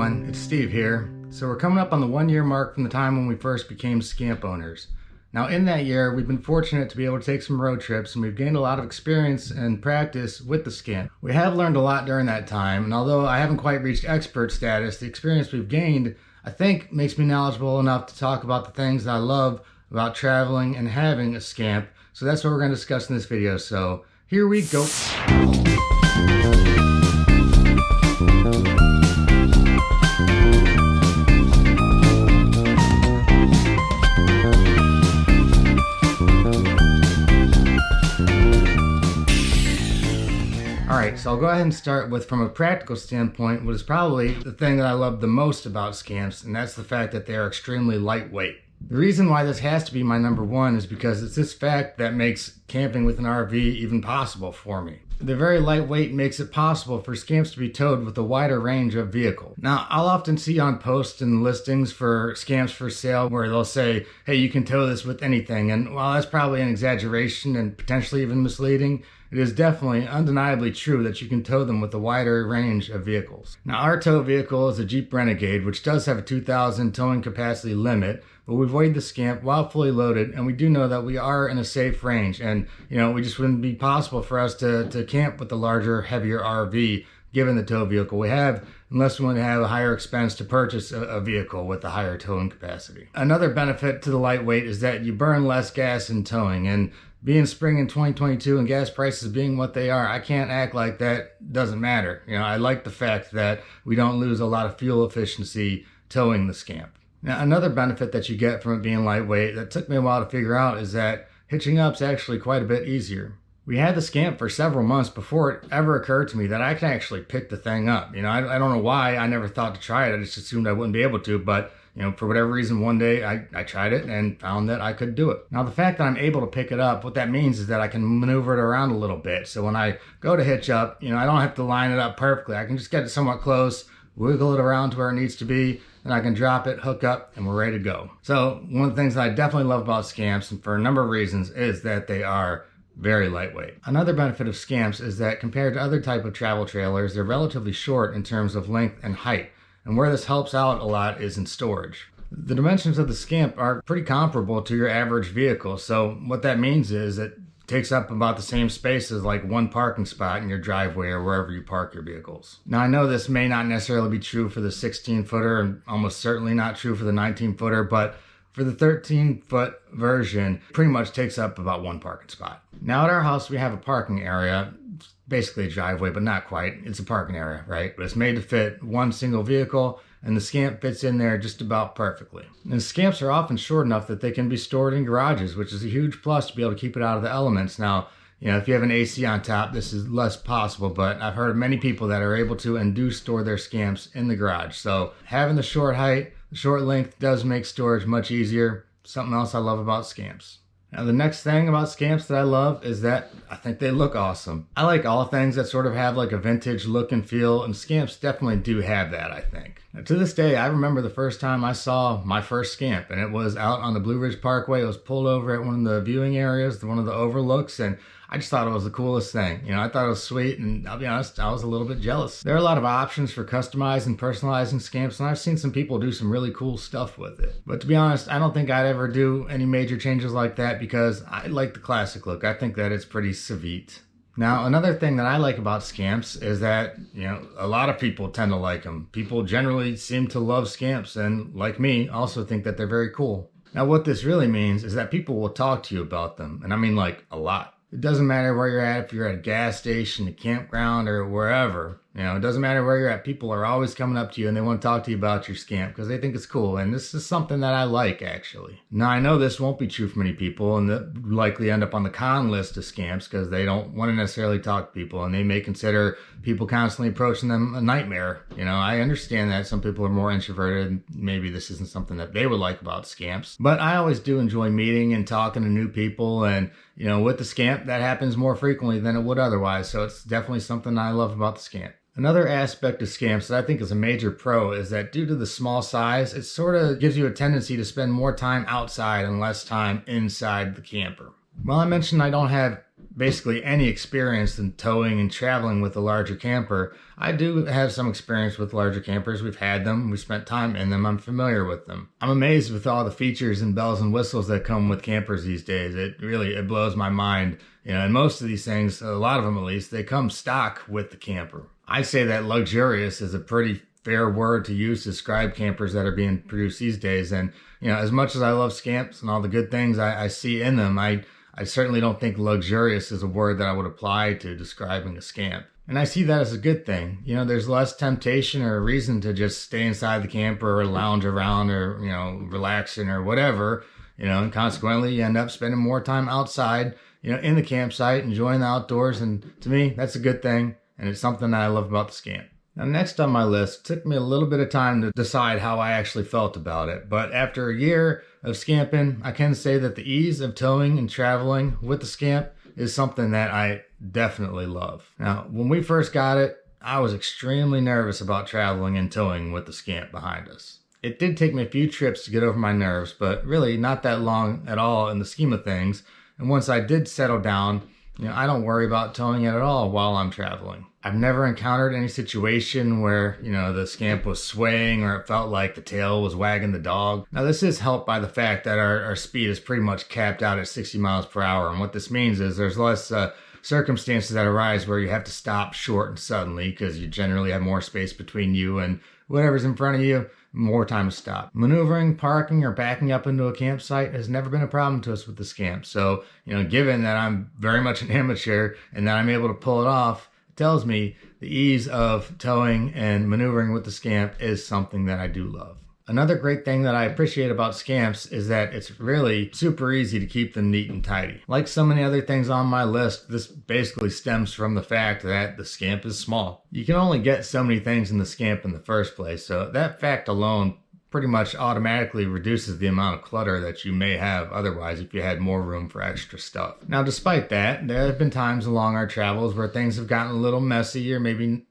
everyone, it's Steve here. So we're coming up on the 1-year mark from the time when we first became Scamp owners. Now in that year, we've been fortunate to be able to take some road trips and we've gained a lot of experience and practice with the Scamp. We have learned a lot during that time, and although I haven't quite reached expert status, the experience we've gained, I think, makes me knowledgeable enough to talk about the things that I love about traveling and having a Scamp. So that's what we're going to discuss in this video, so here we go. Alright, so I'll go ahead and start with, from a practical standpoint, what is probably the thing that I love the most about Scamps, and that's the fact that they are extremely lightweight. The reason why this has to be my number one is because it's this fact that makes camping with an RV even possible for me. They're very lightweight, makes it possible for Scamps to be towed with a wider range of vehicles. Now, I'll often see on posts and listings for Scamps for sale where they'll say, hey, you can tow this with anything. And while that's probably an exaggeration and potentially even misleading, it is definitely undeniably true that you can tow them with a wider range of vehicles. Now, our tow vehicle is a Jeep Renegade, which does have a 2,000 towing capacity limit, but we've weighed the Scamp while fully loaded, and we do know that we are in a safe range. And, you know, we just wouldn't be possible for us to camp with the larger, heavier RV given the tow vehicle we have, unless we want to have a higher expense to purchase a vehicle with a higher towing capacity. Another benefit to the lightweight is that you burn less gas in towing, and being spring in 2022 and gas prices being what they are, I can't act like that doesn't matter. You know, I like the fact that we don't lose a lot of fuel efficiency towing the Scamp. Now, another benefit that you get from it being lightweight that took me a while to figure out is that hitching up is actually quite a bit easier. We had the Scamp for several months before it ever occurred to me that I can actually pick the thing up. You know, I don't know why I never thought to try it. I just assumed I wouldn't be able to, but you know, for whatever reason, one day I tried it and found that I could do it. Now, the fact that I'm able to pick it up, what that means is that I can maneuver it around a little bit. So when I go to hitch up, you know, I don't have to line it up perfectly. I can just get it somewhat close, wiggle it around to where it needs to be, and I can drop it, hook up, and we're ready to go. So one of the things that I definitely love about Scamps, and for a number of reasons, is that they are very lightweight. Another benefit of Scamps is that compared to other type of travel trailers, they're relatively short in terms of length and height. And where this helps out a lot is in storage. The dimensions of the Scamp are pretty comparable to your average vehicle. So what that means is it takes up about the same space as like one parking spot in your driveway or wherever you park your vehicles. Now, I know this may not necessarily be true for the 16-footer and almost certainly not true for the 19-footer, but for the 13-foot version, it pretty much takes up about one parking spot. Now at our house, we have a parking area, basically a driveway, but not quite. It's a parking area, right? But it's made to fit one single vehicle, and the Scamp fits in there just about perfectly. And the Scamps are often short enough that they can be stored in garages, which is a huge plus to be able to keep it out of the elements. Now, you know, if you have an AC on top, this is less possible, but I've heard of many people that are able to and do store their Scamps in the garage. So having the short height, the short length does make storage much easier. Something else I love about Scamps. Now, the next thing about Scamps that I love is that I think they look awesome. I like all things that sort of have like a vintage look and feel, and Scamps definitely do have that, I think. Now, to this day, I remember the first time I saw my first Scamp, and it was out on the Blue Ridge Parkway. It was pulled over at one of the viewing areas, one of the overlooks, and I just thought it was the coolest thing. You know, I thought it was sweet, and I'll be honest, I was a little bit jealous. There are a lot of options for customizing and personalizing Scamps, and I've seen some people do some really cool stuff with it. But to be honest, I don't think I'd ever do any major changes like that because I like the classic look. I think that it's pretty sweet. Now, another thing that I like about Scamps is that, you know, a lot of people tend to like them. People generally seem to love Scamps, and like me, also think that they're very cool. Now, what this really means is that people will talk to you about them, and I mean like a lot. It doesn't matter where you're at, if you're at a gas station, a campground, or wherever. You know, it doesn't matter where you're at. People are always coming up to you and they want to talk to you about your Scamp because they think it's cool. And this is something that I like, actually. Now, I know this won't be true for many people and that likely end up on the con list of Scamps because they don't want to necessarily talk to people and they may consider people constantly approaching them a nightmare. You know, I understand that some people are more introverted and maybe this isn't something that they would like about Scamps. But I always do enjoy meeting and talking to new people, and you know, with the Scamp, that happens more frequently than it would otherwise. So it's definitely something I love about the Scamp. Another aspect of Scamps that I think is a major pro is that due to the small size, it sort of gives you a tendency to spend more time outside and less time inside the camper. Well, I mentioned I don't have basically any experience in towing and traveling with a larger camper. I do have some experience with larger campers. We've had them. We spent time in them. I'm familiar with them. I'm amazed with all the features and bells and whistles that come with campers these days. It blows my mind. And most of these things, a lot of them at least, they come stock with the camper. I say that luxurious is a pretty fair word to use to describe campers that are being produced these days. And, as much as I love Scamps and all the good things I see in them, I certainly don't think luxurious is a word that I would apply to describing a Scamp. And I see that as a good thing. There's less temptation or reason to just stay inside the camper or lounge around or, relaxing or whatever, and consequently you end up spending more time outside, in the campsite, enjoying the outdoors. And to me, that's a good thing. And it's something that I love about the Scamp. Now, next on my list, it took me a little bit of time to decide how I actually felt about it. But after a year of scamping, I can say that the ease of towing and traveling with the Scamp is something that I definitely love. Now, when we first got it, I was extremely nervous about traveling and towing with the Scamp behind us. It did take me a few trips to get over my nerves, but really not that long at all in the scheme of things. And once I did settle down, I don't worry about towing it at all while I'm traveling. I've never encountered any situation where, the Scamp was swaying or it felt like the tail was wagging the dog. Now, this is helped by the fact that our speed is pretty much capped out at 60 miles per hour. And what this means is there's less circumstances that arise where you have to stop short and suddenly because you generally have more space between you and whatever's in front of you, more time to stop. Maneuvering, parking, or backing up into a campsite has never been a problem to us with the Scamp. So, given that I'm very much an amateur and that I'm able to pull it off, it tells me the ease of towing and maneuvering with the Scamp is something that I do love. Another great thing that I appreciate about Scamps is that it's really super easy to keep them neat and tidy. Like so many other things on my list, this basically stems from the fact that the Scamp is small. You can only get so many things in the Scamp in the first place, so that fact alone pretty much automatically reduces the amount of clutter that you may have otherwise if you had more room for extra stuff. Now, despite that, there have been times along our travels where things have gotten a little messy or maybe,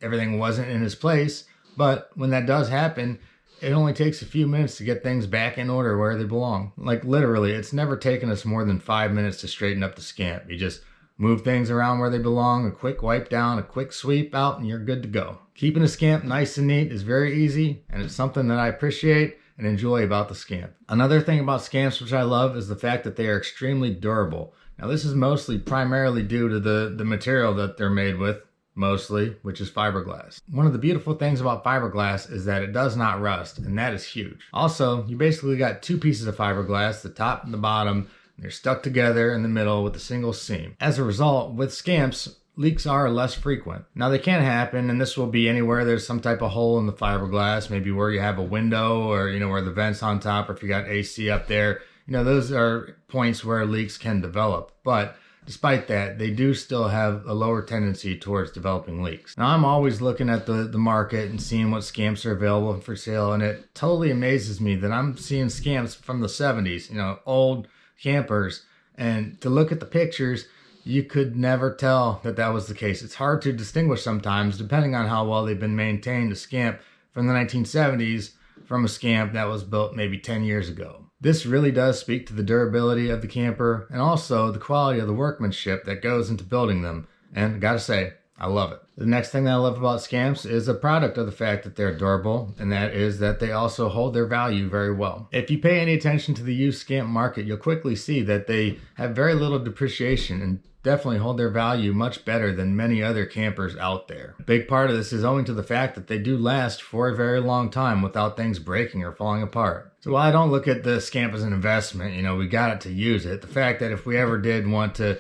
everything wasn't in its place. But when that does happen, it only takes a few minutes to get things back in order where they belong. Like literally, it's never taken us more than 5 minutes to straighten up the Scamp. You just move things around where they belong, a quick wipe down, a quick sweep out, and you're good to go. Keeping a Scamp nice and neat is very easy, and it's something that I appreciate and enjoy about the Scamp. Another thing about Scamps which I love is the fact that they are extremely durable. Now, this is primarily due to the material that they're made with, mostly, which is fiberglass. One of the beautiful things about fiberglass is that it does not rust, and that is huge. Also, you basically got two pieces of fiberglass, the top and the bottom. They're stuck together in the middle with a single seam. As a result, with Scamps, leaks are less frequent. Now, they can happen, and this will be anywhere there's some type of hole in the fiberglass, maybe where you have a window or, where the vent's on top, or if you got AC up there. Those are points where leaks can develop. But despite that, they do still have a lower tendency towards developing leaks. Now, I'm always looking at the market and seeing what Scamps are available for sale, and it totally amazes me that I'm seeing Scamps from the 70s, old campers, and to look at the pictures, you could never tell that was the case. It's hard to distinguish sometimes, depending on how well they've been maintained, a Scamp from the 1970s from a Scamp that was built maybe 10 years ago. This really does speak to the durability of the camper and also the quality of the workmanship that goes into building them. And I gotta say, I love it. The next thing that I love about Scamps is a product of the fact that they're durable, and that is that they also hold their value very well. If you pay any attention to the used Scamp market, you'll quickly see that they have very little depreciation and definitely hold their value much better than many other campers out there. A big part of this is owing to the fact that they do last for a very long time without things breaking or falling apart. So while I don't look at the Scamp as an investment, we got it to use it. The fact that if we ever did want to,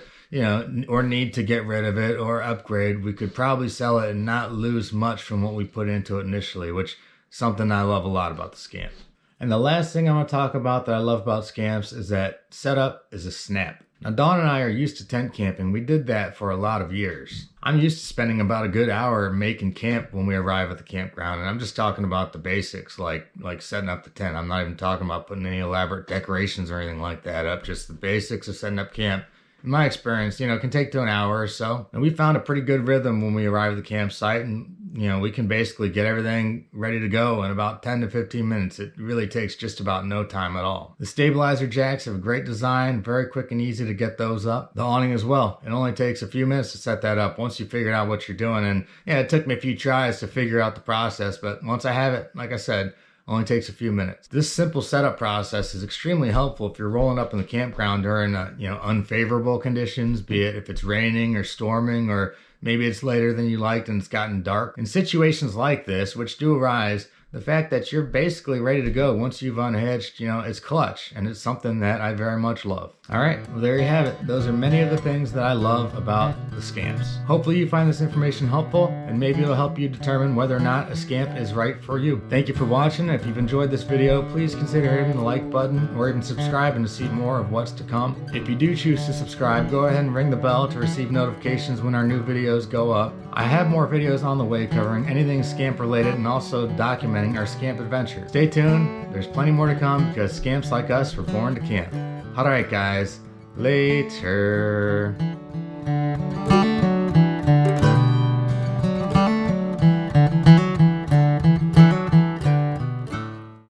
or need to get rid of it or upgrade, we could probably sell it and not lose much from what we put into it initially, which is something I love a lot about the Scamp. And the last thing I want to talk about that I love about Scamps is that setup is a snap. Now, Dawn and I are used to tent camping. We did that for a lot of years. I'm used to spending about a good hour making camp when we arrive at the campground, and I'm just talking about the basics, like setting up the tent. I'm not even talking about putting any elaborate decorations or anything like that up, just the basics of setting up camp in my experience, it can take to an hour or so. And we found a pretty good rhythm when we arrived at the campsite, and we can basically get everything ready to go in about 10 to 15 minutes. It really takes just about no time at all. The stabilizer jacks have a great design, very quick and easy to get those up. The awning as well. It only takes a few minutes to set that up once you figure out what you're doing. And yeah, it took me a few tries to figure out the process, but once I have it, like I said, only takes a few minutes. This simple setup process is extremely helpful if you're rolling up in the campground during unfavorable conditions, be it if it's raining or storming, or maybe it's later than you liked and it's gotten dark. In situations like this, which do arise, the fact that you're basically ready to go once you've unhitched, it's clutch, and it's something that I very much love. All right, well, there you have it. Those are many of the things that I love about the Scamps. Hopefully you find this information helpful, and maybe it'll help you determine whether or not a Scamp is right for you. Thank you for watching. If you've enjoyed this video, please consider hitting the like button or even subscribing to see more of what's to come. If you do choose to subscribe, go ahead and ring the bell to receive notifications when our new videos go up. I have more videos on the way covering anything Scamp related and also documenting our Scamp adventures. Stay tuned, there's plenty more to come because Scamps like us were born to camp. Alright guys, later.